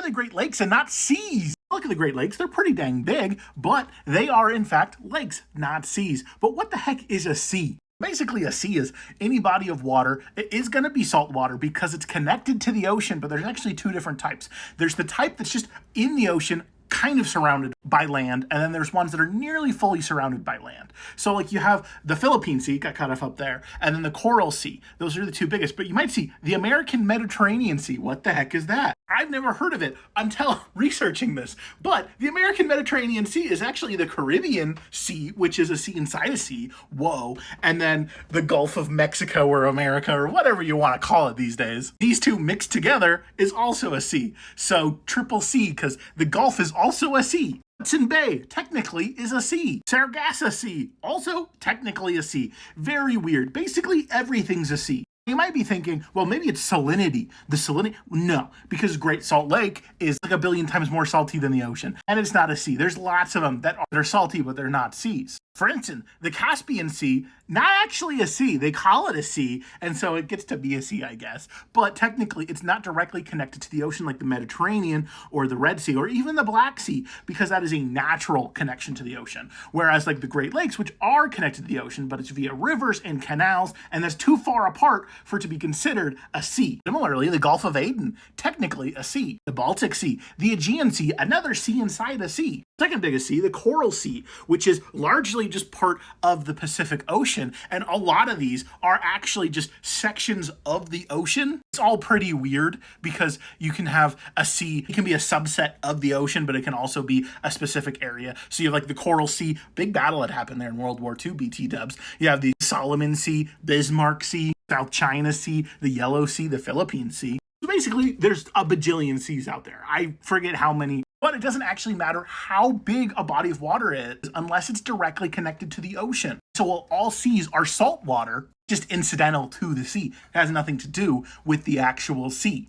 the Great Lakes and not seas? Look at the Great Lakes, they're pretty dang big, but they are in fact lakes, not seas. But what the heck is a sea? Basically, a sea is any body of water. It is going to be salt water because it's connected to the ocean, but there's actually two different types. There's the type that's just in the ocean, kind of surrounded by land, and then there's ones that are nearly fully surrounded by land. So like you have the Philippine Sea, got cut off up there, and then the Coral Sea. Those are the two biggest, but you might see the American Mediterranean Sea. What the heck is that? I've never heard of it until researching this, but the American Mediterranean Sea is actually the Caribbean Sea, which is a sea inside a sea. Whoa. And then the Gulf of Mexico or America or whatever you want to call it these days. These two mixed together is also a sea. So triple C, because the Gulf is also a sea. Hudson Bay technically is a sea. Sargasso Sea, also technically a sea. Very weird. Basically everything's a sea. You might be thinking, well, maybe it's salinity. The salinity? No, because Great Salt Lake is like 1 billion times more salty than the ocean. And it's not a sea. There's lots of them that are salty, but they're not seas. For instance, the Caspian Sea, not actually a sea. They call it a sea, and so it gets to be a sea, I guess. But technically, it's not directly connected to the ocean like the Mediterranean or the Red Sea or even the Black Sea, because that is a natural connection to the ocean. Whereas like the Great Lakes, which are connected to the ocean, but it's via rivers and canals, and that's too far apart for it to be considered a sea. Similarly, the Gulf of Aden, technically a sea. The Baltic Sea, the Aegean Sea, another sea inside a sea. Second biggest sea, the Coral Sea, which is largely just part of the Pacific Ocean, and a lot of these are actually just sections of the ocean. It's all pretty weird because you can have a sea, it can be a subset of the ocean, but it can also be a specific area. So you have like the Coral Sea, big battle that happened there in World War II, BT dubs. You have the Solomon Sea, Bismarck Sea, South China Sea, the Yellow Sea, the Philippine Sea. So basically, there's a bajillion seas out there. I forget how many, but it doesn't actually matter how big a body of water is unless it's directly connected to the ocean. So while all seas are salt water, just incidental to the sea, it has nothing to do with the actual sea.